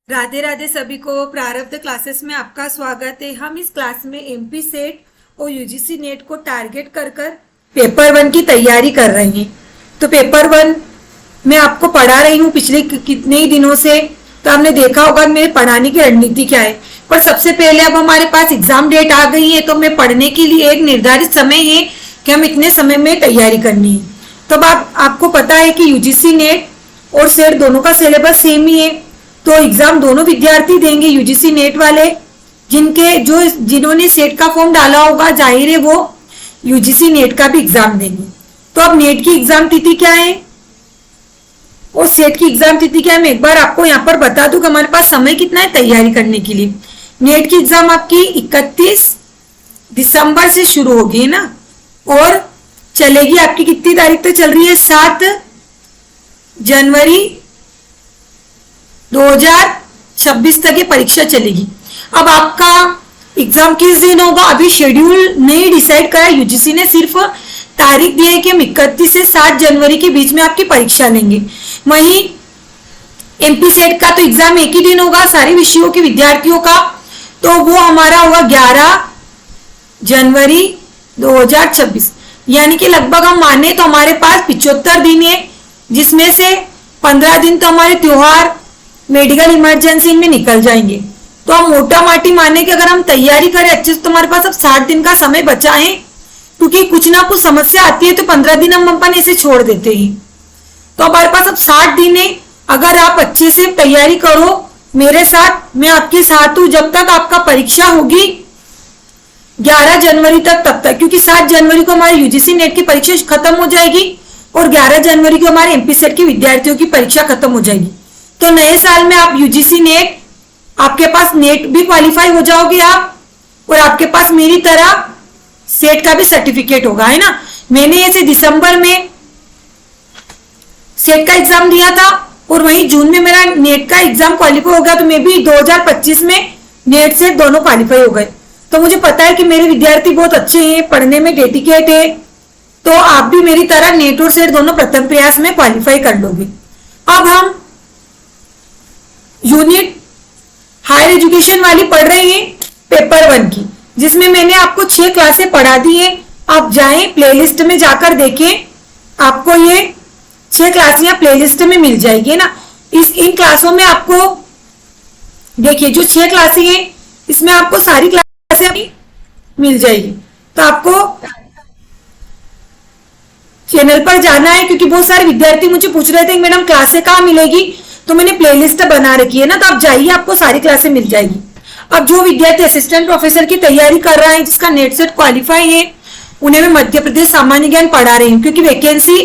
राधे राधे सभी को। प्रारब्ध क्लासेस में आपका स्वागत है। हम इस क्लास में एमपी सेट और यूजीसी नेट को टारगेट कर पेपर 1 की तैयारी कर रहे हैं। तो पेपर 1 मैं आपको पढ़ा रही हूँ पिछले कितने ही दिनों से, तो आपने देखा होगा मेरे पढ़ाने की रणनीति क्या है। पर सबसे पहले अब हमारे पास एग्जाम डेट आ गई है, तो मैं पढ़ने के लिए एक निर्धारित समय है कि हम इतने समय में तैयारी करनी है। तो अब आपको पता है कि यूजीसी नेट और सेट दोनों का सिलेबस सेम ही है, तो एग्जाम दोनों विद्यार्थी देंगे। यूजीसी नेट वाले जिन्होंने सेट का फॉर्म डाला होगा, जाहिर है वो यूजीसी नेट का भी एग्जाम देंगे। तो अब नेट की एग्जाम तिथि क्या है और सेट की एग्जाम तिथि क्या है, मैं एक बार आपको यहाँ पर बता दूं कि हमारे पास समय कितना है तैयारी करने के लिए। नेट की एग्जाम आपकी 31 दिसंबर से शुरू होगी, है ना, और चलेगी आपकी कितनी तारीख तक चल रही है, 7 जनवरी 2026 तक ये परीक्षा चलेगी। अब आपका एग्जाम किस दिन होगा अभी शेड्यूल नहीं डिसाइड करा यूजीसी ने, सिर्फ तारीख दी है कि हम 31 से 7 जनवरी के बीच में आपकी परीक्षा लेंगे। वहीं एमपी सेट का तो एग्जाम एक ही दिन होगा सारे विषयों के विद्यार्थियों का, तो वो हमारा होगा 11 जनवरी 2026, यानी कि लगभग हम माने तो हमारे पास 75 दिन है, जिसमें से 15 दिन तो हमारे त्योहार मेडिकल इमरजेंसी में निकल जाएंगे। तो हम मोटा माटी माने कि अगर हम तैयारी करें अच्छे से तो हमारे पास अब 60 दिन का समय बचा है, क्योंकि कुछ ना कुछ समस्या आती है तो 15 दिन हम अपन इसे छोड़ देते हैं। तो हमारे पास अब 60 दिन है। अगर आप अच्छे से तैयारी करो मेरे साथ, मैं आपके साथ हूं जब तक आपका परीक्षा होगी 11 जनवरी तक, तब तक, क्योंकि 7 जनवरी को हमारी यूजीसी नेट की परीक्षा खत्म हो जाएगी और 11 जनवरी को हमारे एमपी सेट के विद्यार्थियों की परीक्षा खत्म हो जाएगी। तो नए साल में आप यूजीसी नेट, आपके पास नेट भी क्वालिफाई हो जाओगे आप, और आपके पास मेरी तरह सेट का भी सर्टिफिकेट होगा, है ना। मैंने ऐसे दिसंबर में सेट का एग्जाम दिया था और वहीं जून में मेरा नेट का एग्जाम क्वालिफाई हो गया, तो मैं भी 2025 में नेट सेट दोनों क्वालिफाई हो गए। तो मुझे पता है कि मेरे विद्यार्थी बहुत अच्छे हैं, पढ़ने में डेडिकेट है, तो आप भी मेरी तरह नेट और सेट दोनों प्रथम प्रयास में क्वालिफाई कर लोगे। अब हम यूनिट हायर एजुकेशन वाली पढ़ रहे हैं पेपर 1 की, जिसमें मैंने आपको 6 क्लासें पढ़ा दी है। आप जाएं प्लेलिस्ट में जाकर देखें, आपको ये 6 क्लासें प्लेलिस्ट में मिल जाएगी ना। इन क्लासों में आपको देखिए जो 6 क्लासें हैं इसमें आपको सारी क्लासें मिल जाएगी। तो आपको चैनल पर जाना है, क्योंकि बहुत सारे विद्यार्थी मुझे पूछ रहे थे मैडम क्लासें कहाँ मिलेगी, तो मैंने प्लेलिस्ट बना रखी है ना, तो आप जाइए आपको सारी क्लासें मिल जाएगी। अब जो विद्यार्थी असिस्टेंट प्रोफेसर की तैयारी कर रहा है, जिसका नेट सेट क्वालिफाई है, उन्हें मैं मध्य प्रदेश सामान्य ज्ञान पढ़ा रही हूँ, क्योंकि वैकेंसी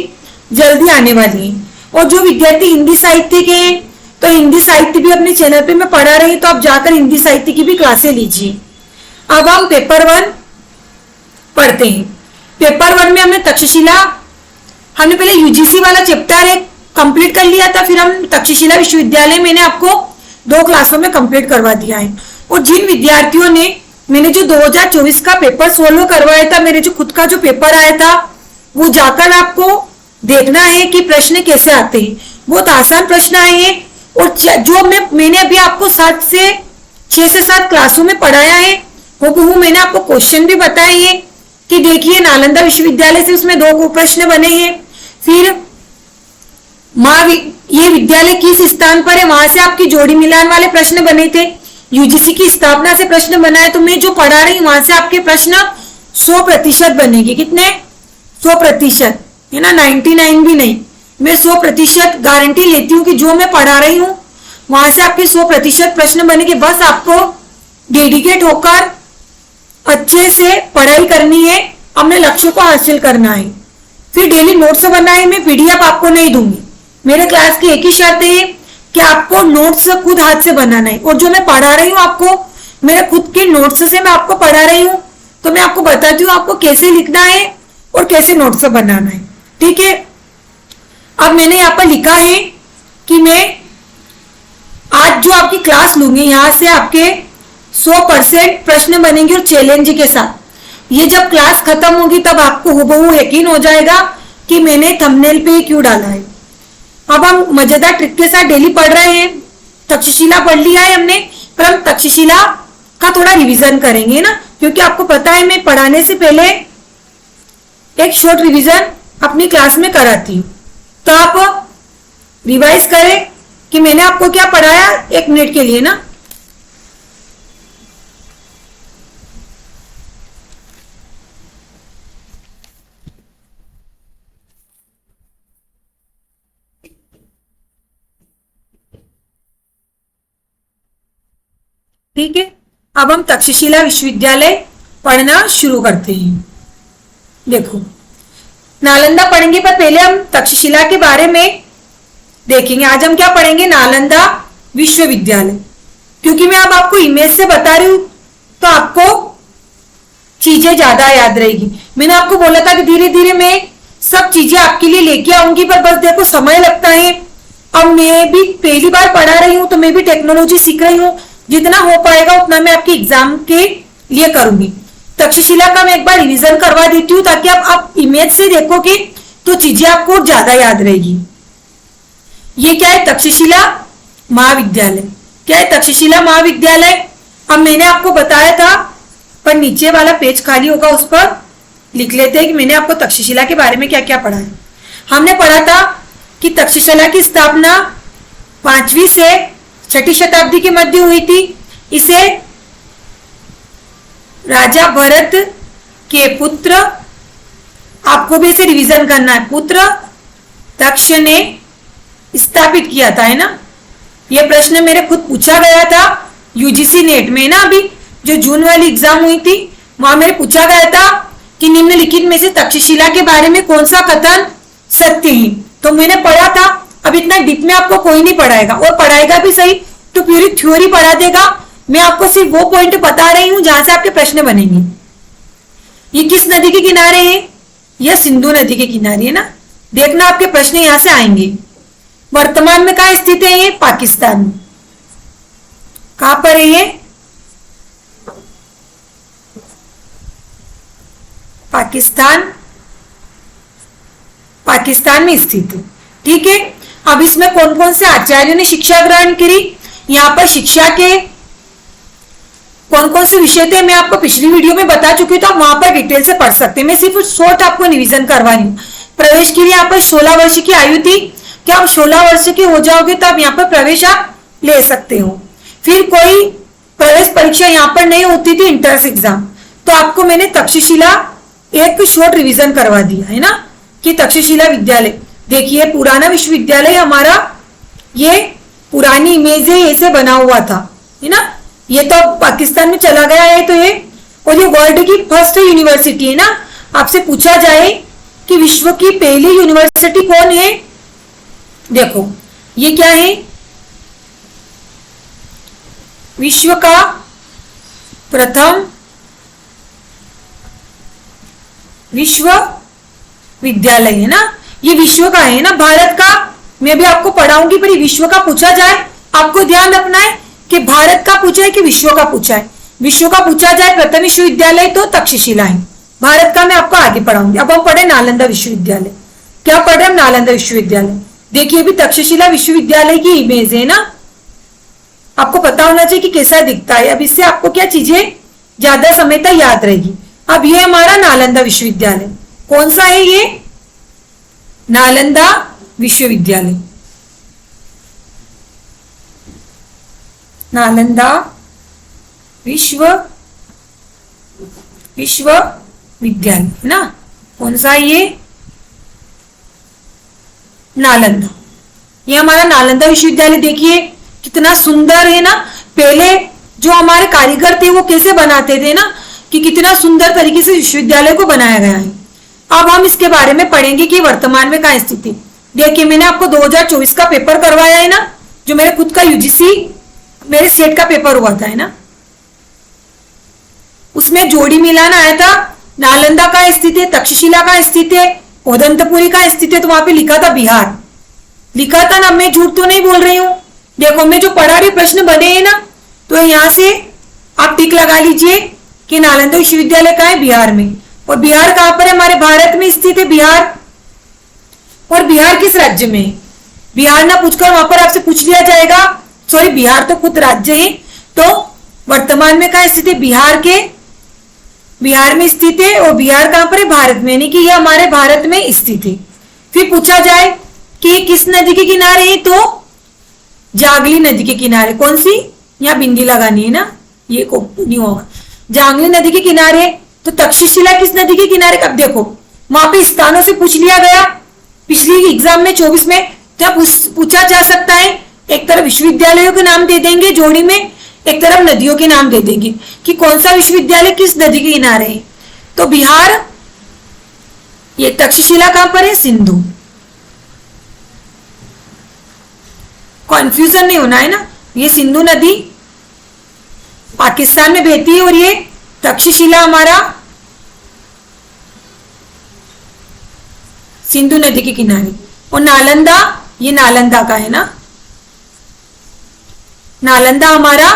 जल्दी आने वाली है। और जो विद्यार्थी हिंदी साहित्य के हैं, तो हिंदी साहित्य भी अपने चैनल पे मैं पढ़ा रही हूँ, तो आप जाकर हिंदी साहित्य की भी क्लासें लीजिए। अब हम पेपर 1 पढ़ते हैं। पेपर 1 में हमने तक्षशिला, हमने पहले यूजीसी वाला चैप्टर एक कंप्लीट कर लिया था, फिर हम तक्षशिला विश्वविद्यालय मैंने आपको 2 क्लासों में कंप्लीट करवा दिया है। और जिन विद्यार्थियों ने मैंने जो 2024 का पेपर सोल्व करवाया था, मेरे जो खुद का जो पेपर आया था, वो जाकर आपको देखना है कि प्रश्न कैसे आते हैं। बहुत आसान प्रश्न आए हैं, और जो मैंने अभी आपको 6 से 7 क्लासों में पढ़ाया है, वो मैंने आपको क्वेश्चन भी बताए हैं कि देखिए नालंदा विश्वविद्यालय से उसमें 2 प्रश्न बने हैं। फिर ये विद्यालय किस स्थान पर है, वहां से आपकी जोड़ी मिलान वाले प्रश्न बने थे। यूजीसी की स्थापना से प्रश्न बना है, तो मैं जो पढ़ा रही हूं वहां से आपके प्रश्न 100% बनेंगे। कितने? 100%, है ना, 99 भी नहीं। मैं 100% गारंटी लेती हूँ कि जो मैं पढ़ा रही हूँ वहां से आपके 100% प्रश्न बनेंगे। बस आपको डेडिकेट होकर अच्छे से पढ़ाई करनी है, अपने लक्ष्य को हासिल करना है। फिर डेली नोट्स बनाए, मैं पीडीएफ आपको नहीं दूंगी। मेरे क्लास की एक ही शर्त है कि आपको नोट्स खुद हाथ से बनाना है, और जो मैं पढ़ा रही हूँ आपको मेरे खुद के नोट्स से मैं आपको पढ़ा रही हूँ, तो मैं आपको बताती हूँ आपको कैसे लिखना है और कैसे नोट्स बनाना है, ठीक है। अब मैंने यहाँ पर लिखा है कि मैं आज जो आपकी क्लास लूंगी, यहाँ से आपके 100% प्रश्न बनेंगे और चैलेंज के साथ। ये जब क्लास खत्म होगी तब आपको हुबहू यकीन हो जाएगा कि मैंने थंबनेल पे क्यों डाला है। अब हम मजेदार ट्रिक के साथ डेली पढ़ रहे हैं, तक्षशिला पढ़ लिया है हमने, पर हम तक्षशिला का थोड़ा रिवीजन करेंगे ना, क्योंकि आपको पता है मैं पढ़ाने से पहले एक शॉर्ट रिवीजन अपनी क्लास में कराती हूँ। तो आप रिवाइज करें कि मैंने आपको क्या पढ़ाया 1 मिनट के लिए ना। ठीक है, अब हम तक्षशिला विश्वविद्यालय पढ़ना शुरू करते हैं। देखो, नालंदा पढ़ेंगे, पर पहले हम तक्षशिला के बारे में देखेंगे। आज हम क्या पढ़ेंगे? नालंदा विश्वविद्यालय। क्योंकि मैं अब आपको इमेज से बता रही हूं तो आपको चीजें ज्यादा याद रहेगी। मैंने आपको बोला था कि धीरे धीरे मैं सब चीजें आपके लिए लेके आऊंगी, पर बस देखो समय लगता है। अब मैं भी पहली बार पढ़ा रही हूं तो मैं भी टेक्नोलॉजी सीख रही हूँ। जितना हो पाएगा उतना मैं आपके एग्जाम के लिए करूंगी। तक्षशिला का मैं एक बार रिवीजन करवा देती हूँ ताकि आप इमेज से देखोगे तो चीजें आपको ज्यादा याद रहेगी। ये क्या है? तक्षशिला महाविद्यालय। क्या है? तक्षशिला महाविद्यालय। अब मैंने आपको बताया था, पर नीचे वाला पेज खाली होगा, उस पर लिख लेते हैं कि मैंने आपको तक्षशिला के बारे में क्या क्या पढ़ा है। हमने पढ़ा था कि तक्षशिला की स्थापना 5वीं से 6ठी शताब्दी के मध्य हुई थी। इसे राजा भरत के पुत्र, आपको भी इसे रिवीजन करना है, पुत्र दक्ष ने स्थापित किया था, है ना। यह प्रश्न मेरे खुद पूछा गया था यूजीसी नेट में ना, अभी जो जून वाली एग्जाम हुई थी वहां मेरे पूछा गया था कि निम्नलिखित में से तक्षशिला के बारे में कौन सा कथन सत्य है। तो मैंने पढ़ा था। अब इतना डीप में आपको कोई नहीं पढ़ाएगा, और पढ़ाएगा भी सही तो पूरी थ्योरी पढ़ा देगा। मैं आपको सिर्फ वो पॉइंट बता रही हूं जहां से आपके प्रश्न बनेंगे। ये किस नदी के किनारे है? यह सिंधु नदी के किनारे है ना। देखना आपके प्रश्न यहां से आएंगे। वर्तमान में कहां स्थित है ये? पाकिस्तान में। कहां पर है ये? पाकिस्तान में स्थित है। ठीक है, अब इसमें कौन कौन से आचार्यों ने शिक्षा ग्रहण करी, यहाँ पर शिक्षा के कौन कौन से विषय थे मैं आपको पिछली वीडियो में बता चुकी हूँ, तो आप वहां पर डिटेल से पढ़ सकते हैं। मैं सिर्फ शॉर्ट आपको रिवीजन करवा रही हूँ। प्रवेश के लिए यहाँ पर 16 वर्ष की आयु थी। क्या आप 16 वर्ष के हो जाओगे तो आप यहाँ पर प्रवेश आप ले सकते हो। फिर कोई प्रवेश परीक्षा यहाँ पर नहीं होती थी, इंट्रेंस एग्जाम। तो आपको मैंने तक्षशिला एक शॉर्ट रिवीजन करवा दिया है ना, कि तक्षशिला विद्यालय देखिए पुराना विश्वविद्यालय हमारा, ये पुरानी इमेज है, ऐसे बना हुआ था, है ना। ये तो पाकिस्तान में चला गया है तो ये, और ये वर्ल्ड की फर्स्ट यूनिवर्सिटी है ना। आपसे पूछा जाए कि विश्व की पहली यूनिवर्सिटी कौन है, देखो ये क्या है? विश्व का प्रथम विश्वविद्यालय है ना। ये विश्व का है ना, भारत का मैं भी आपको पढ़ाऊंगी, पर विश्व का पूछा जाए आपको ध्यान रखना है कि भारत का पूछा है कि विश्व का पूछा है। विश्व का पूछा जाए प्रथम विश्वविद्यालय तो तक्षशिला है, भारत का मैं आपको आगे पढ़ाऊंगी। अब हम पढ़े नालंदा विश्वविद्यालय। क्या पढ़ रहे हम? नालंदा विश्वविद्यालय। देखिए अभी तक्षशिला विश्वविद्यालय की इमेज है ना, आपको पता होना चाहिए कि कैसा दिखता है। अब इससे आपको क्या चीजें ज्यादा समय तक याद रहेगी। अब ये हमारा नालंदा विश्वविद्यालय कौन सा है? ये नालंदा विश्वविद्यालय। नालंदा विश्वविद्यालय है ना। कौन सा है ये? नालंदा। ये हमारा नालंदा विश्वविद्यालय देखिए कितना सुंदर है ना। पहले जो हमारे कारीगर थे वो कैसे बनाते थे ना, कि कितना सुंदर तरीके से विश्वविद्यालय को बनाया गया है। अब हम इसके बारे में पढ़ेंगे कि वर्तमान में कहाँ स्थित है। देखिए मैंने आपको 2024 का पेपर करवाया है ना, जो मेरे खुद का यूजीसी मेरे सेट का पेपर हुआ था, है ना। उसमें जोड़ी मिलान आया था। नालंदा का स्थित है, तक्षशिला का स्थित है, उदंतपुरी का स्थित है, तो वहां पे लिखा था बिहार, लिखा था ना। मैं झूठ तो नहीं बोल रही हूँ। देखो मैं जो पढ़ा रही प्रश्न बने हैं ना, तो यहाँ से आप टिक लगा लीजिए कि नालंदा विश्वविद्यालय का है बिहार में। और बिहार कहां पर है? हमारे भारत में स्थित है बिहार। और बिहार किस राज्य में? बिहार ना पूछकर वहां पर आपसे पूछ लिया जाएगा सॉरी बिहार तो खुद राज्य है, तो वर्तमान में कहाँ स्थित है? बिहार में स्थित है। और बिहार कहाँ पर है? भारत में, यानी कि यह हमारे भारत में स्थित है। फिर पूछा जाए कि किस नदी के किनारे है, तो जागली नदी के किनारे। कौन सी? यहाँ बिंदी लगानी है ना, ये को नहीं होगा। जागली नदी के किनारे। तो तक्षशिला किस नदी के किनारे? अब देखो वहां पे स्थानों से पूछ लिया गया पिछली एग्जाम में 24 में, तो पूछा जा सकता है। एक तरफ विश्वविद्यालयों के नाम दे देंगे जोड़ी में, एक तरफ नदियों के नाम दे देंगे कि कौन सा विश्वविद्यालय किस नदी के किनारे है। तो बिहार, ये तक्षशिला कहां पर है? सिंधु। कंफ्यूजन नहीं होना है ना, ये सिंधु नदी पाकिस्तान में बहती है और ये तक्षशिला हमारा सिंधु नदी के किनारे। और नालंदा, ये नालंदा का है ना, नालंदा हमारा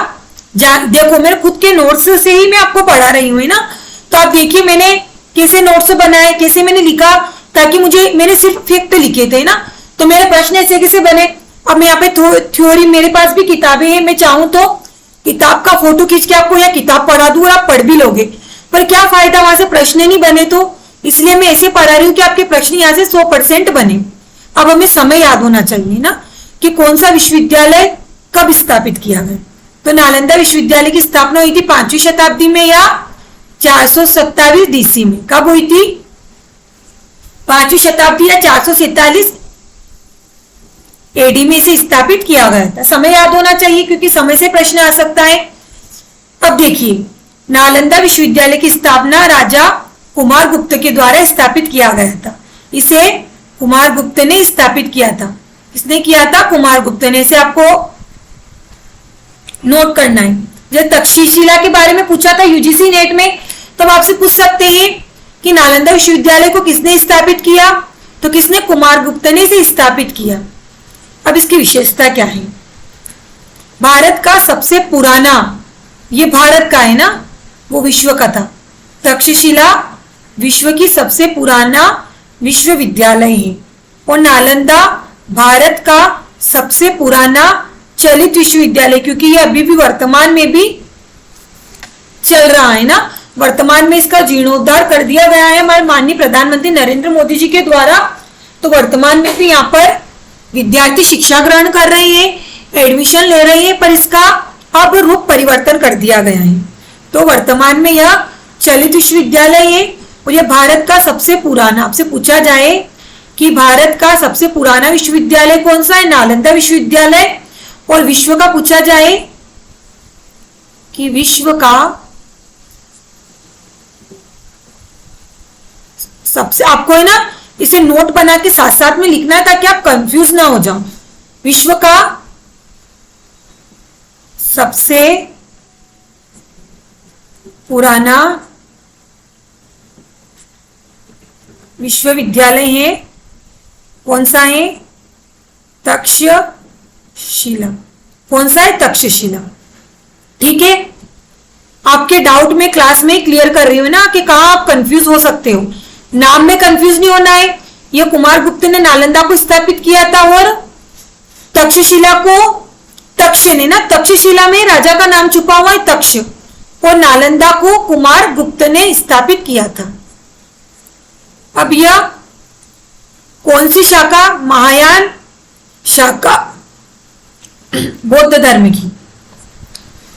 देखो मेरे खुद के नोट्स से ही मैं आपको पढ़ा रही हूँ ना, तो आप देखिए मैंने कैसे नोट्स बनाए, कैसे मैंने लिखा, ताकि मैंने सिर्फ फैक्ट लिखे थे ना, तो मेरे प्रश्न ऐसे कैसे बने। अब मैं यहाँ पे थ्योरी, मेरे पास भी किताबें हैं, मैं चाहूं तो किताब का फोटो खींच के आपको या किताब पढ़ा दूं और आप पढ़ भी लोगे, पर क्या फायदा, वहां से प्रश्न नहीं बने। तो इसलिए मैं ऐसे पढ़ा रही हूँ कि आपके प्रश्न यहाँ से 100% बने। अब हमें समय याद होना चाहिए ना कि कौन सा विश्वविद्यालय कब स्थापित किया गया। तो नालंदा विश्वविद्यालय की स्थापना हुई थी 5वीं शताब्दी में या 427 DC में। कब हुई थी? 5वीं शताब्दी या 447 AD में इसे स्थापित किया गया था। समय याद होना चाहिए क्योंकि समय से प्रश्न आ सकता है। अब देखिए, नालंदा विश्वविद्यालय की स्थापना राजा कुमार गुप्त के द्वारा स्थापित किया गया था। इसे कुमार गुप्त ने स्थापित किया था। किसने किया था? कुमार गुप्त ने। इसे आपको नोट करना है। जब तक्षशिला के बारे में पूछा था यूजीसी नेट में, तब आपसे पूछ सकते हैं कि नालंदा विश्वविद्यालय को किसने स्थापित किया, तो किसने? कुमार गुप्त ने इसे स्थापित किया। अब इसकी विशेषता क्या है? भारत का सबसे पुराना, ये भारत का है ना, वो विश्व का था। तक्षशिला विश्व की सबसे पुराना विश्वविद्यालय है और नालंदा भारत का सबसे पुराना चलित विश्वविद्यालय, क्योंकि ये अभी भी वर्तमान में भी चल रहा है ना। वर्तमान में इसका जीर्णोद्धार कर दिया गया है हमारे माननीय प्रधानमंत्री नरेंद्र मोदी जी के द्वारा। तो वर्तमान में भी यहाँ पर विद्यार्थी शिक्षा ग्रहण कर रहे हैं, एडमिशन ले रहे हैं, पर इसका अब रूप परिवर्तन कर दिया गया है। तो वर्तमान में यह चलित विश्वविद्यालय है और यह भारत का सबसे पुराना, आपसे पूछा जाए कि भारत का सबसे पुराना विश्वविद्यालय कौन सा है? नालंदा विश्वविद्यालय। और विश्व का पूछा जाए कि विश्व का सबसे, आपको है ना इसे नोट बना के साथ साथ में लिखना है ताकि आप कंफ्यूज ना हो जाओ। विश्व का सबसे पुराना विश्वविद्यालय है, कौन सा है? तक्षशिला। कौन सा है? तक्षशिला। ठीक है, आपके डाउट में क्लास में क्लियर कर रही हूँ ना कि कहाँ आप कंफ्यूज हो सकते हो। नाम में कंफ्यूज नहीं होना है। यह कुमार गुप्त ने नालंदा को स्थापित किया था और तक्षशिला को, तक्ष ने ना, तक्षशिला में राजा का नाम छुपा हुआ है तक्ष, और नालंदा को कुमार गुप्त ने स्थापित किया था। अब यह कौन सी शाखा? महायान शाखा बौद्ध धर्म की।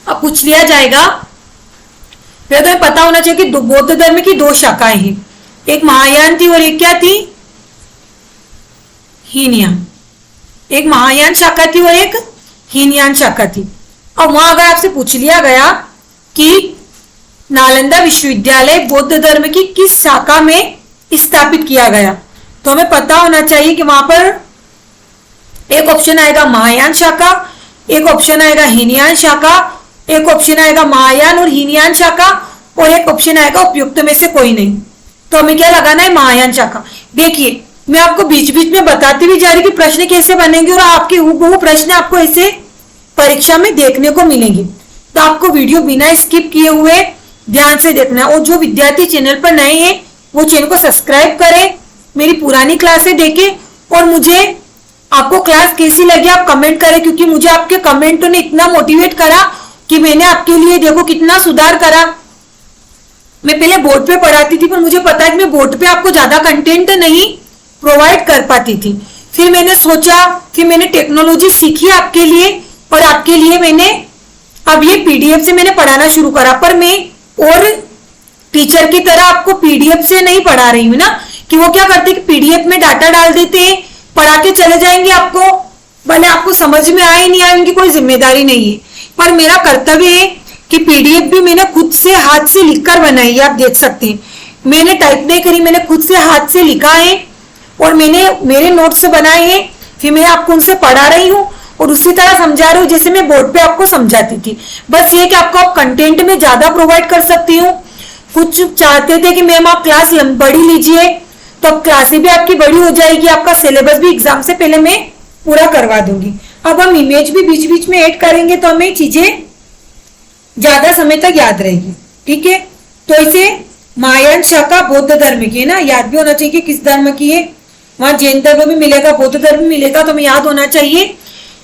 अब पूछ लिया जाएगा, फिर तो पता होना चाहिए कि बौद्ध धर्म की 2 शाखाएं हैं, एक महायान थी और एक क्या थी? हीनयान। एक महायान शाखा थी और एक हीनयान शाखा थी। अब वहां अगर आपसे पूछ लिया गया कि नालंदा विश्वविद्यालय बौद्ध धर्म की किस शाखा में स्थापित किया गया, तो हमें पता होना चाहिए कि वहां पर एक ऑप्शन आएगा महायान शाखा, एक ऑप्शन आएगा हीनयान शाखा, एक ऑप्शन आएगा महायान और हीनयान शाखा, और एक ऑप्शन आएगा उपयुक्त में से कोई नहीं। तो हमें क्या लगाना है? महायान शाखा। देखिए मैं आपको बीच बीच में बताती भी जा रही कि प्रश्न कैसे बनेंगे और आपके हूबहू प्रश्न आपको ऐसे परीक्षा में देखने को मिलेंगे। तो आपको वीडियो बिना स्किप किए हुए ध्यान से देखना है। और जो विद्यार्थी चैनल पर नए हैं वो चैनल को सब्सक्राइब करें, मेरी पुरानी क्लासें देखें और मुझे आपको क्लास कैसी लगी आप कमेंट करें, क्योंकि मुझे आपके कमेंटों ने इतना मोटिवेट करा कि मैंने आपके लिए देखो कितना सुधार करा। मैं पहले बोर्ड पे पढ़ाती थी, पर मुझे पता है कि मैं बोर्ड पे आपको ज्यादा कंटेंट नहीं प्रोवाइड कर पाती थी। फिर मैंने सोचा, फिर मैंने टेक्नोलॉजी सीखी आपके लिए, और आपके लिए मैंने अब ये पीडीएफ से मैंने पढ़ाना शुरू करा। पर मैं और टीचर की तरह आपको पीडीएफ से नहीं पढ़ा रही हूँ ना, कि वो क्या करते कि पीडीएफ में डाटा डाल देते हैं, पढ़ा के चले जाएंगे, आपको भले आपको समझ में आए नहीं आए उनकी कोई जिम्मेदारी नहीं है। पर मेरा कर्तव्य है कि पीडीएफ भी मैंने खुद से हाथ से लिखकर बनाई है, आप देख सकते हैं। मैंने टाइप नहीं करी, मैंने खुद से हाथ से लिखा है और मैंने मेरे नोट्स बनाए हैं। फिर मैं आपको उनसे पढ़ा रही हूँ और उसी तरह समझा रही हूँ जैसे मैं बोर्ड पे आपको समझाती थी। बस ये कि आपको आप कंटेंट में ज्यादा प्रोवाइड कर सकती हूँ। कुछ चाहते थे कि मैम आप क्लास बड़ी लीजिए, तो अब क्लासें भी आपकी बड़ी हो जाएगी, आपका सिलेबस भी एग्जाम से पहले मैं पूरा करवा दूंगी। अब हम इमेज भी बीच बीच में ऐड करेंगे तो हमें चीजें ज्यादा समय तक याद रहेगी। ठीक है, तो इसे महायान शाखा बौद्ध धर्म की है ना, याद भी होना चाहिए कि किस धर्म की है। वहां जैन धर्म भी मिलेगा, बौद्ध धर्म भी मिलेगा, तो हमें याद होना चाहिए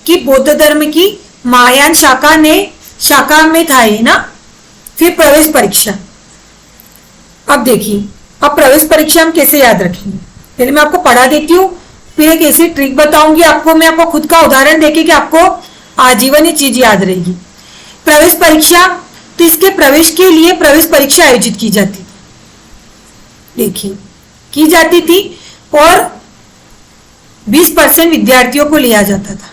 कि बौद्ध धर्म की महायान शाखा में था ये ना। फिर प्रवेश परीक्षा, अब देखिए अब प्रवेश परीक्षा हम कैसे याद रखेंगे। पहले मैं आपको पढ़ा देती हूँ, फिर एक ऐसी ट्रिक बताऊंगी आपको, मैं आपको खुद का उदाहरण देके कि आपको आजीवन ये चीज याद रहेगी। प्रवेश परीक्षा, तो इसके प्रवेश के लिए प्रवेश परीक्षा आयोजित की जाती थी, देखिए की जाती थी, और 20% विद्यार्थियों को लिया जाता था।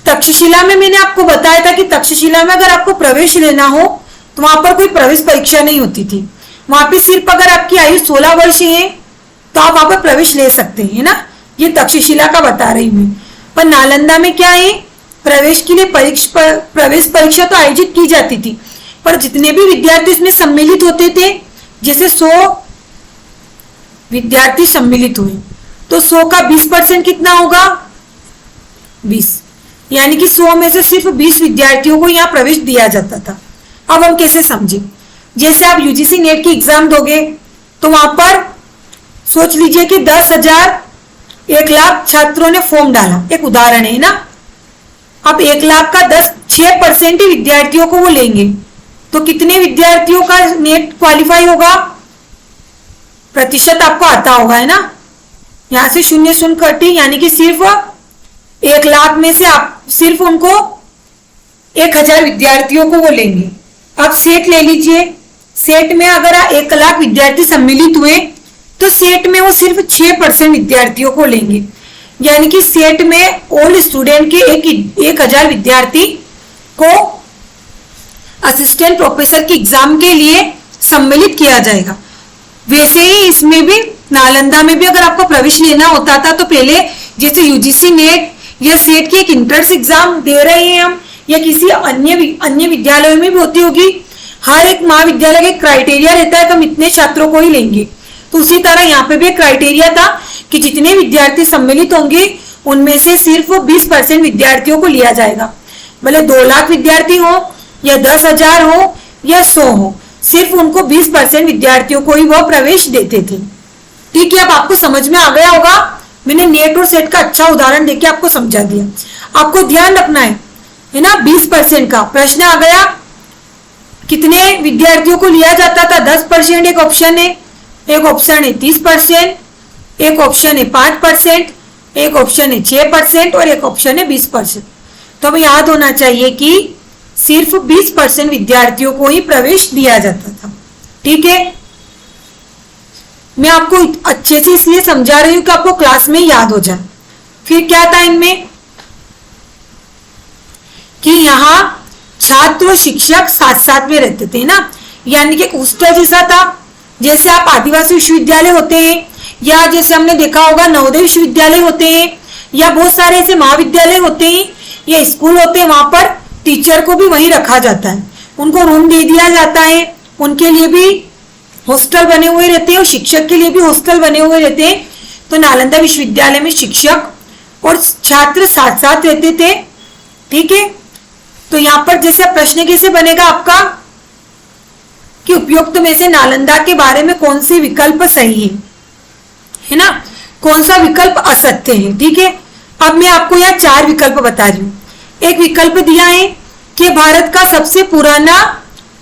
तक्षशिला में मैंने आपको बताया था कि तक्षशिला में अगर आपको प्रवेश लेना हो तो वहां पर कोई प्रवेश परीक्षा नहीं होती थी। वहां पे सिर्फ अगर आपकी आयु 16 वर्ष है तो आप वहां पर प्रवेश ले सकते हैं ना। ये तक्षशिला का बता रही हूं। पर नालंदा में क्या है, प्रवेश के लिए प्रवेश परीक्षा तो आयोजित की जाती थी, पर जितने भी विद्यार्थी इसमें सम्मिलित होते थे, जैसे 100 विद्यार्थी सम्मिलित हुए तो 100 का 20% कितना होगा, 20, यानी कि 100 में से सिर्फ 20 विद्यार्थियों को यहाँ प्रवेश दिया जाता था। अब हम कैसे समझे, जैसे आप यूजीसी नेट की एग्जाम दोगे तो वहां पर सोच लीजिए कि 10,000 1 लाख छात्रों ने फॉर्म डाला, एक उदाहरण है ना। अब 1 लाख का 6% ही विद्यार्थियों को वो लेंगे, तो कितने विद्यार्थियों का नेट क्वालिफाई होगा, प्रतिशत आपको आता होगा है ना। यहां से 0 कटी, यानी कि सिर्फ 1 लाख में से आप सिर्फ उनको 1,000 विद्यार्थियों को वो लेंगे। अब सेट ले लीजिए, सेट में अगर 1 लाख विद्यार्थी सम्मिलित हुए तो सेट में वो सिर्फ 6% विद्यार्थियों को लेंगे, यानी कि सेट में ऑल स्टूडेंट के 1,000 विद्यार्थी को असिस्टेंट प्रोफेसर की एग्जाम के लिए सम्मिलित किया जाएगा। वैसे ही इसमें भी नालंदा में भी अगर आपको प्रवेश लेना होता था तो पहले जैसे यूजीसी नेट या सेट की एक इंट्रेंस एग्जाम दे रहे हैं हम, या किसी अन्य विद्यालयों में भी होती होगी, हर एक महाविद्यालय का क्राइटेरिया रहता है कि हम इतने छात्रों को ही लेंगे। तो उसी तरह यहाँ पे भी एक क्राइटेरिया था कि जितने विद्यार्थी सम्मिलित होंगे उनमें से सिर्फ 20% विद्यार्थियों को लिया जाएगा। भले 2 लाख विद्यार्थी हो या 10,000 हो या 100 हो, सिर्फ उनको 20% विद्यार्थियों को ही वो प्रवेश देते थे। ठीक है, अब आपको समझ में आ गया होगा। मैंने नेट और सेट का अच्छा उदाहरण देके आपको समझा दिया। आपको ध्यान रखना है ना, 20% का प्रश्न आ गया, कितने विद्यार्थियों को लिया जाता था, 10% एक ऑप्शन है, एक ऑप्शन है 30%, एक ऑप्शन है 5%, एक ऑप्शन है 6% और एक ऑप्शन है 20%। तो हमें याद होना चाहिए कि सिर्फ 20% विद्यार्थियों को ही प्रवेश दिया जाता था। ठीक है, मैं आपको अच्छे से इसलिए समझा रही हूं कि आपको क्लास में याद हो जाए। फिर क्या था इनमें कि यहाँ छात्र और शिक्षक साथ साथ में रहते थे ना, यानी कि एक हॉस्टल जैसा था। जैसे आप आदिवासी विश्वविद्यालय होते हैं, या जैसे हमने देखा होगा नवोदय विश्वविद्यालय होते हैं, या बहुत सारे ऐसे महाविद्यालय होते हैं या स्कूल होते हैं, वहां पर टीचर को भी वहीं रखा जाता है, उनको रूम दे दिया जाता है, उनके लिए भी हॉस्टल बने हुए रहते हैं और शिक्षक के लिए भी हॉस्टल बने हुए रहते हैं। तो नालंदा विश्वविद्यालय में शिक्षक और छात्र साथ साथ रहते थे। ठीक है, तो यहाँ पर जैसे प्रश्न कैसे बनेगा आपका कि उपयुक्त में से नालंदा के बारे में कौन सी विकल्प सही है ना। कौन सा विकल्प असत्य है। ठीक है, अब मैं आपको यहाँ 4 विकल्प बता रही हूँ। एक विकल्प दिया है कि भारत का सबसे पुराना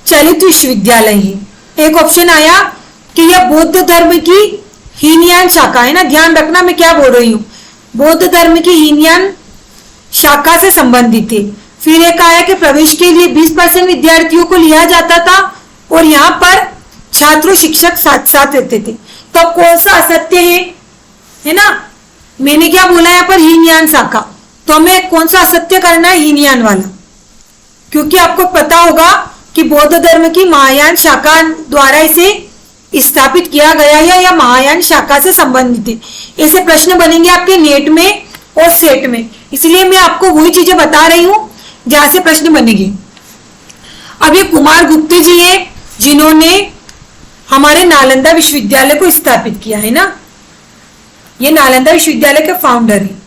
चलित विश्वविद्यालय है। एक ऑप्शन आया कि यह बौद्ध धर्म की हीनयान शाखा है ना, ध्यान रखना मैं क्या बोल रही हूँ, बौद्ध धर्म की हीनयान शाखा से संबंधित है। फिर एक आया कि प्रवेश के लिए 20% विद्यार्थियों को लिया जाता था और यहाँ पर छात्र शिक्षक साथ साथ रहते थे। तो कौन सा असत्य है ना, मैंने क्या बोला यहाँ पर हीनयान शाखा, तो हमें कौन सा असत्य करना है, हीनयान वाला, क्योंकि आपको पता होगा कि बौद्ध धर्म की महायान शाखा द्वारा इसे स्थापित किया गया है या महायान शाखा से संबंधित है। ऐसे प्रश्न बनेंगे आपके नेट में और सेट में, इसलिए मैं आपको वही चीजें बता रही हूं जहां से प्रश्न बनेंगे। अब ये कुमार गुप्त जी है जिन्होंने हमारे नालंदा विश्वविद्यालय को स्थापित किया है ना, ये नालंदा विश्वविद्यालय के फाउंडर है।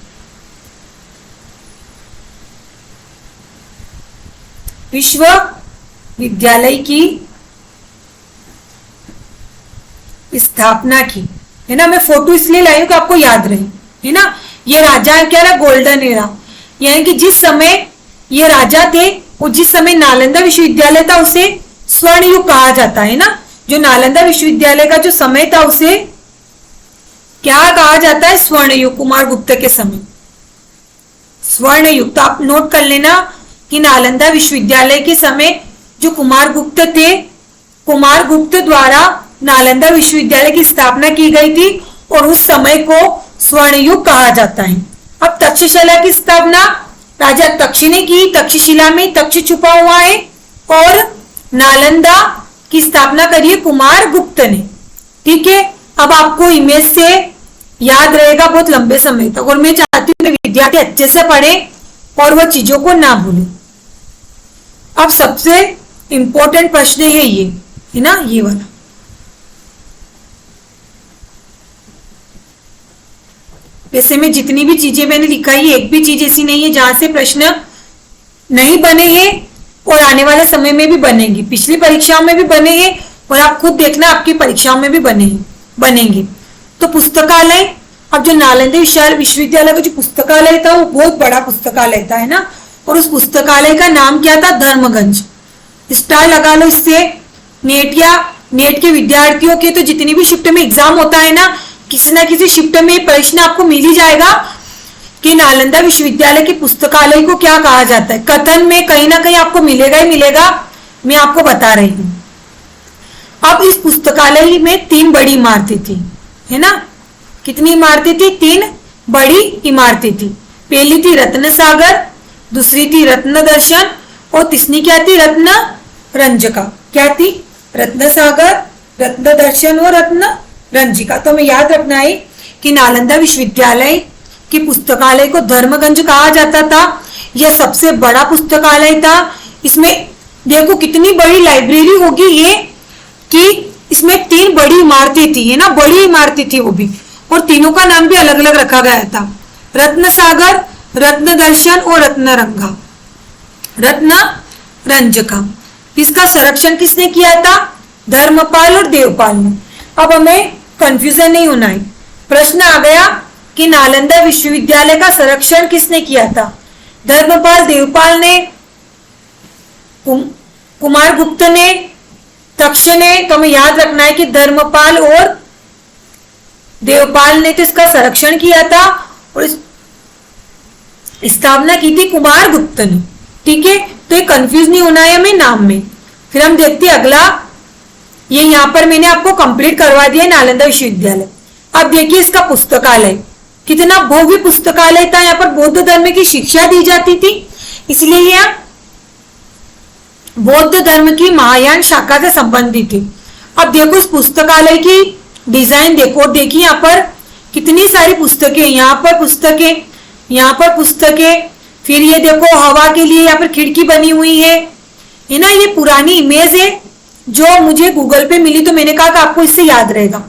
विश्वविद्यालय की स्थापना की है ना, मैं फोटो इसलिए लाई हूं कि आपको याद रहे है ना। ये राजा क्या रहा, गोल्डन एरा, यानी कि जिस समय ये राजा थे और जिस समय नालंदा विश्वविद्यालय था उसे स्वर्ण युग कहा जाता है ना। जो नालंदा विश्वविद्यालय का जो समय था उसे क्या कहा जाता है, स्वर्ण युग, कुमार गुप्त के समय स्वर्ण युग। तो आप नोट कर लेना कि नालंदा विश्वविद्यालय के समय जो कुमार गुप्त थे, कुमार गुप्त द्वारा नालंदा विश्वविद्यालय की स्थापना की गई थी और उस समय को स्वर्ण युग कहा जाता है। अब तक्षशिला की स्थापना राजा तक्ष ने की, तक्षशिला में तक्ष छुपा हुआ है, और नालंदा की स्थापना करी है कुमार गुप्त ने। ठीक है, अब आपको इमेज से याद रहेगा बहुत लंबे समय तक, और मैं चाहती हूँ विद्यार्थी अच्छे से पढ़े और वो चीजों को ना भूले। अब सबसे इंपॉर्टेंट प्रश्न है ये, है ना, ये वाला। वैसे में जितनी भी चीजें मैंने लिखाई है एक भी चीज ऐसी नहीं है जहां से प्रश्न नहीं बने हैं, और आने वाले समय में भी बनेंगे, पिछली परीक्षाओं में भी बने हैं और आप खुद देखना आपकी परीक्षाओं में भी बनेंगे। तो पुस्तकालय, अब जो नालंदा विश्वविद्यालय का जो पुस्तकालय था वो बहुत बड़ा पुस्तकालय था, है ना, और उस पुस्तकालय का नाम क्या था, धर्मगंज। स्टार लगा लो इससे। नेट या नेट के विद्यार्थियों के तो जितनी भी शिफ्ट में एग्जाम होता है ना, किसी ना किसी शिफ्ट में प्रश्न आपको मिल ही जाएगा कि नालंदा विश्वविद्यालय के पुस्तकालय को क्या कहा जाता है। कथन में कहीं ना कहीं आपको मिलेगा ही मिलेगा, मैं आपको बता रही हूं। अब इस पुस्तकालय में 3 बड़ी इमारतें थी, है ना, कितनी इमारतें थी, 3 बड़ी इमारतें थी। पहली थी रत्न सागर, दूसरी थी रत्न दर्शन और तीसरी क्या थी, रत्न रंजका। क्या थी, रत्न सागर, रत्न दर्शन और रत्न रंजिका। तो हमें याद रखना है कि नालंदा विश्वविद्यालय की पुस्तकालय को धर्मगंज कहा जाता था। यह सबसे बड़ा पुस्तकालय था। इसमें देखो कितनी बड़ी लाइब्रेरी होगी ये, कि इसमें 3 बड़ी इमारतें थी, है ना, बड़ी इमारतें थी वो भी, और तीनों का नाम भी अलग अलग रखा गया था, रत्न सागर, रत्न दर्शन और रत्न रंगा, रत्न रंजका। इसका संरक्षण किसने किया था, धर्मपाल और देवपाल ने। अब हमें कंफ्यूजन नहीं होना है। प्रश्न आ गया कि नालंदा विश्वविद्यालय का संरक्षण किसने किया था, धर्मपाल, देवपाल ने, कुमार गुप्त ने, तक्ष ने। तो हमें याद रखना है कि धर्मपाल और देवपाल ने तो इसका संरक्षण किया था और स्थापना की थी कुमार गुप्त ने। ठीक है, तो ये कंफ्यूज नहीं होना है हमें नाम में। फिर हम देखते हैं अगला, ये यहाँ पर मैंने आपको कंप्लीट करवा दिया नालंदा विश्वविद्यालय। अब देखिए इसका पुस्तकालय, कितना भव्य पुस्तकालय था। यहाँ पर बौद्ध धर्म की शिक्षा दी जाती थी, इसलिए यह बौद्ध धर्म की महायान शाखा से संबंधित थी। अब देखो इस पुस्तकालय की डिजाइन देखो, देखिए यहाँ पर कितनी सारी पुस्तकें, यहाँ पर पुस्तकें, यहाँ पर पुस्तकें, फिर ये देखो हवा के लिए यहाँ पर खिड़की बनी हुई है ना। ये पुरानी इमेज है जो मुझे गूगल पे मिली, तो मैंने कहा कि आपको इससे याद रहेगा।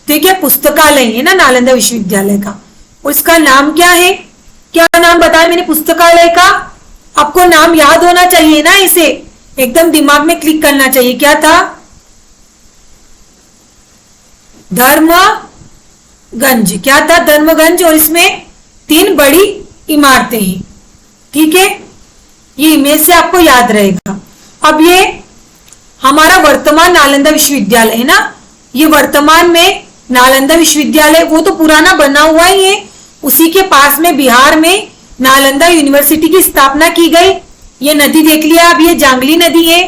ठीक है, पुस्तकालय है ना नालंदा विश्वविद्यालय का, और इसका नाम क्या है, क्या नाम बताया मैंने पुस्तकालय का, आपको नाम याद होना चाहिए ना, इसे एकदम दिमाग में क्लिक करना चाहिए। क्या था, धर्म गंज, क्या था? धर्मगंज, और इसमें 3 बड़ी इमारतें हैं। ठीक है, ये इमेज से आपको याद रहेगा। अब ये हमारा वर्तमान नालंदा विश्वविद्यालय है ना, ये वर्तमान में नालंदा विश्वविद्यालय, वो तो पुराना बना हुआ ही है, उसी के पास में बिहार में नालंदा यूनिवर्सिटी की स्थापना की गई। ये नदी देख लिया, अब ये जांगली नदी है,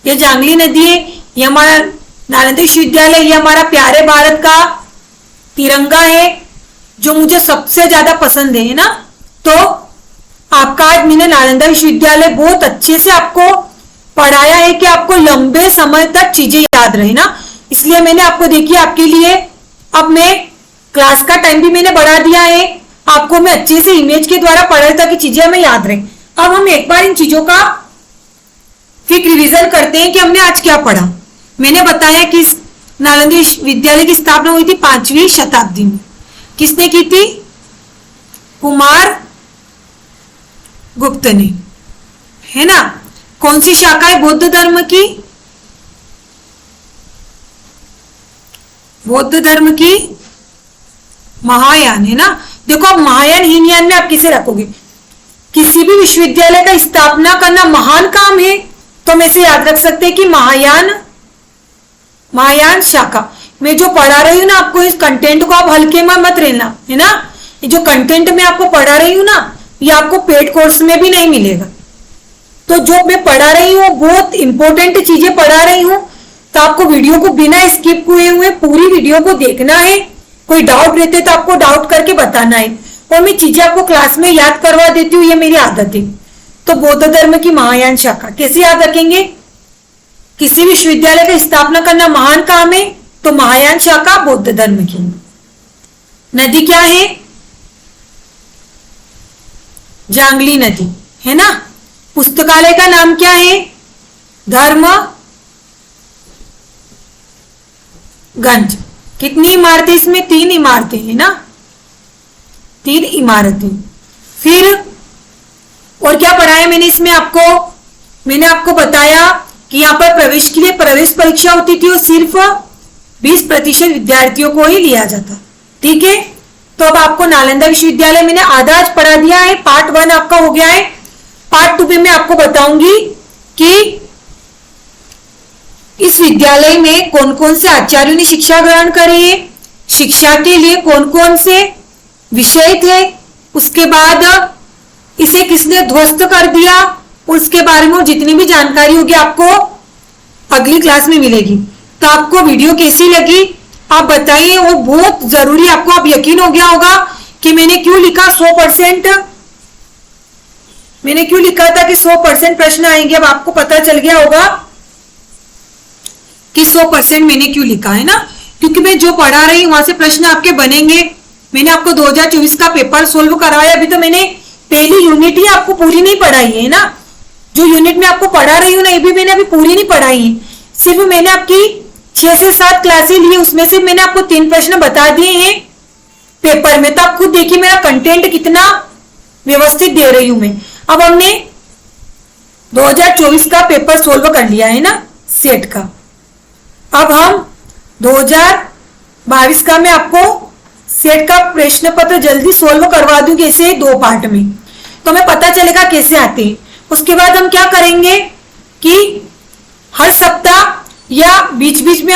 ये जांगली नदी है, ये हमारा नालंदा विश्वविद्यालय, ये हमारा प्यारे भारत का तिरंगा है जो मुझे सबसे ज्यादा पसंद है ना। तो आपका आज मैंने नालंदा विश्वविद्यालय बहुत अच्छे से आपको पढ़ाया है कि आपको लंबे समय तक चीजें याद रहे ना, इसलिए मैंने आपको देखिए आपके लिए अब मैं क्लास का टाइम भी मैंने बढ़ा दिया है, आपको मैं अच्छे से इमेज के द्वारा पढ़ाया ताकि चीजें हमें याद रहे। अब हम एक बार इन चीजों का फिर रिवीजन करते हैं कि हमने आज क्या पढ़ा। मैंने बताया कि नालंदा विश्वविद्यालय की स्थापना हुई थी 5वीं शताब्दी में। किसने की थी? कुमार गुप्त ने, है ना। कौन सी शाखा है बौद्ध धर्म की? बौद्ध धर्म की महायान, है ना। देखो आप महायान हीनयान में आप किसे रखोगे? किसी भी विश्वविद्यालय का स्थापना करना महान काम है, तो हम इसे याद रख सकते हैं कि महायान शाखा। मैं जो पढ़ा रही हूँ ना आपको, इस कंटेंट को आप हल्के में मत लेना, है ना। ये जो कंटेंट मैं आपको पढ़ा रही हूँ ना, ये आपको पेड कोर्स में भी नहीं मिलेगा। तो जो मैं पढ़ा रही हूँ बहुत इंपॉर्टेंट चीजें पढ़ा रही हूँ, तो आपको वीडियो को बिना स्किप हुए हुए पूरी वीडियो को देखना है। कोई डाउट रहते तो आपको डाउट करके बताना है, और मैं चीजें आपको क्लास में याद करवा देती हूँ, ये मेरी आदत है। तो बौद्ध धर्म की महायान शाखा कैसे याद रखेंगे? किसी विश्वविद्यालय का स्थापना करना महान काम है, तो महायान शाखा बौद्ध धर्म की। नदी क्या है? जांगली नदी, है ना। पुस्तकालय का नाम क्या है? धर्मगंज। कितनी इमारतें इसमें? 3 इमारतें, है ना, 3 इमारतें। फिर और क्या पढ़ाया मैंने इसमें आपको? मैंने आपको बताया कि यहाँ पर प्रवेश के लिए प्रवेश परीक्षा होती थी और सिर्फ 20% विद्यार्थियों को ही लिया जाता। ठीक है, तो अब आपको नालंदा विश्वविद्यालय मैंने आधा आज पढ़ा दिया है, पार्ट 1 आपका हो गया है। पार्ट 2 में मैं आपको बताऊंगी कि इस विद्यालय में कौन कौन से आचार्यों ने शिक्षा ग्रहण करी है, शिक्षा के लिए कौन कौन से विषय थे, उसके बाद इसे किसने ध्वस्त कर दिया, उसके बारे में जितनी भी जानकारी होगी आपको अगली क्लास में मिलेगी। तो आपको वीडियो कैसी लगी आप बताइए, वो बहुत जरूरी। आपको अब यकीन हो गया होगा कि मैंने क्यों लिखा 100%, मैंने क्यों लिखा था कि 100% प्रश्न आएंगे। अब आपको पता चल गया होगा कि 100% मैंने क्यों लिखा है ना, क्योंकि मैं जो पढ़ा रही हूं वहां से प्रश्न आपके बनेंगे। मैंने आपको 2024 का पेपर सोल्व कराया, अभी तो मैंने पहली यूनिट ही आपको पूरी नहीं पढ़ाई है ना। जो यूनिट में आपको पढ़ा रही हूँ ना, ये भी मैंने अभी पूरी नहीं पढ़ाई है, सिर्फ मैंने आपकी 6 से 7 क्लासें ली, उसमें से मैंने आपको 3 प्रश्न बता दिए हैं पेपर में। तो आप खुद देखिए मेरा कंटेंट कितना व्यवस्थित दे रही हूं मैं। अब हमने 2024 का पेपर सोल्व कर लिया है ना, सेट का। अब हम 2022 का मैं आपको सेट का प्रश्न पत्र जल्दी सोल्व करवा दूंगी, ऐसे 2 पार्ट में, तो हमें पता चलेगा कैसे आते हैं। उसके बाद हम क्या करेंगे कि हर सप्ताह या बीच बीच में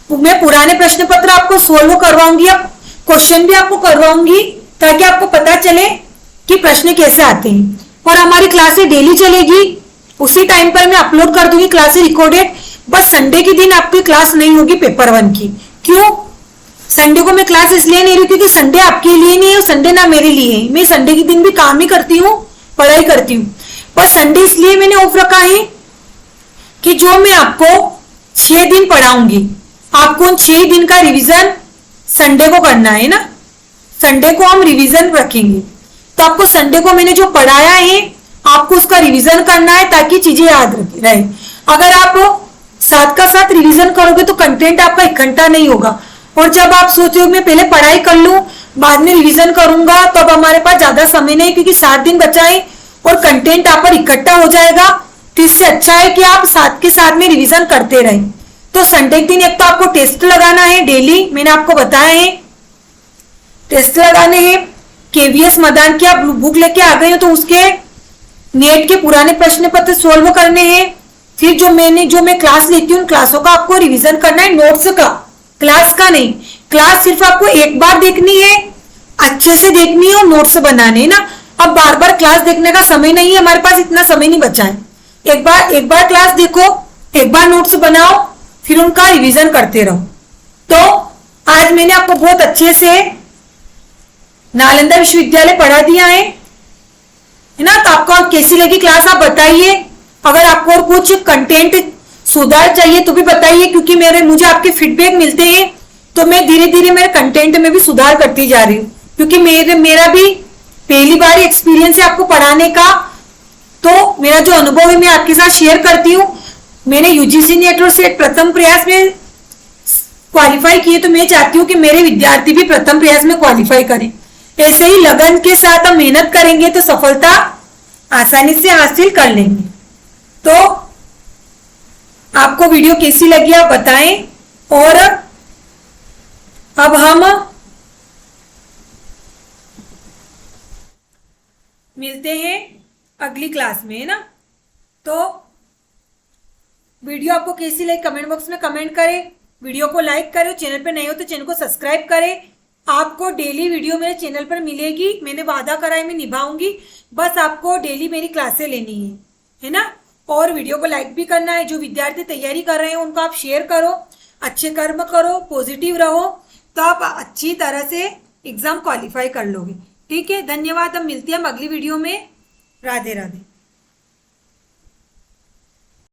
मैं पुराने प्रश्न पत्र आपको सोल्व करवाऊंगी, अब क्वेश्चन भी आपको करवाऊंगी, ताकि आपको पता चले कि प्रश्न कैसे आते हैं। और हमारी क्लासें डेली चलेगी, उसी टाइम पर मैं अपलोड कर दूंगी क्लासें रिकॉर्डेड। बस संडे के दिन आपकी क्लास नहीं होगी पेपर 1 की। क्यों? संडे को मैं क्लास इसलिए नहीं रही क्योंकि संडे आपके लिए नहीं है, संडे ना मेरे लिए है। मैं संडे के दिन भी काम ही करती हूँ, पढ़ाई करती हूँ, पर संडे इसलिए मैंने ऑफ रखा है कि जो मैं आपको 6 दिन पढ़ाऊंगी, आपको उन 6 दिन का रिवीजन संडे को करना है ना। संडे को हम रिवीजन रखेंगे, तो आपको संडे को मैंने जो पढ़ाया है आपको उसका रिवीजन करना है, ताकि चीजें याद रहे। अगर आप साथ का साथ रिवीजन करोगे तो कंटेंट आपका इकट्ठा नहीं होगा, और जब आप सोचो मैं पहले पढ़ाई कर लूं बाद में रिवीजन करूंगा, तब हमारे पास ज्यादा समय नहीं, क्योंकि 7 दिन बचा है और कंटेंट आप पर इकट्ठा हो जाएगा। तो इससे अच्छा है कि आप साथ के साथ में रिवीजन करते रहें। तो संडे के दिन एक तो आपको टेस्ट लगाना है डेली, मैंने आपको बताया है टेस्ट लगाने हैं। केवीएस मदान की आप बुक लेके आ गए हो तो उसके नेट के पुराने प्रश्न पत्र सोल्व करने हैं। फिर जो मैं क्लास लेती हूँ क्लासों का आपको रिवीजन करना है, नोट्स का, क्लास का नहीं। क्लास सिर्फ आपको एक बार देखनी है, अच्छे से देखनी है और नोट्स बनाने है ना। अब बार बार क्लास देखने का समय नहीं है, हमारे पास इतना समय नहीं बचा है। एक बार क्लास देखो, एक बार नोट्स बनाओ, फिर उनका रिवीजन करते रहो। तो आज मैंने आपको बहुत अच्छे से नालंदा विश्वविद्यालय पढ़ा दिया है ना। तो आपको कैसी लगी क्लास आप बताइए। अगर आपको और कुछ कंटेंट सुधार चाहिए तो भी बताइए, क्योंकि मुझे आपके फीडबैक मिलते हैं तो मैं धीरे धीरे मेरे कंटेंट में भी सुधार करती जा रही हूँ, क्योंकि मेरा भी पहली बार एक्सपीरियंस है आपको पढ़ाने का। तो मेरा जो अनुभव है मैं आपके साथ शेयर करती हूँ। मैंने यूजीसी नेट और सेट प्रथम प्रयास में क्वालिफाई किए, तो मैं चाहती हूँ कि मेरे विद्यार्थी भी प्रथम प्रयास में क्वालिफाई करें। ऐसे ही लगन के साथ हम मेहनत करेंगे तो सफलता आसानी से हासिल कर लेंगे। तो आपको वीडियो कैसी लगी आप बताएं। और अब हम मिलते हैं अगली क्लास में, है ना। तो वीडियो आपको कैसी लगी कमेंट बॉक्स में कमेंट करें, वीडियो को लाइक करें, चैनल पर नए हो तो चैनल को सब्सक्राइब करें। आपको डेली वीडियो मेरे चैनल पर मिलेगी, मैंने वादा करा है मैं निभाऊंगी। बस आपको डेली मेरी क्लासें लेनी है ना। और वीडियो को लाइक भी करना है। जो विद्यार्थी तैयारी कर रहे हैं उनको आप शेयर करो, अच्छे कर्म करो, पॉजिटिव रहो, तो आप अच्छी तरह से एग्जाम क्वालिफाई कर लोगे। ठीक है, धन्यवाद। हम मिलते हैं अगली वीडियो में। राधे राधे।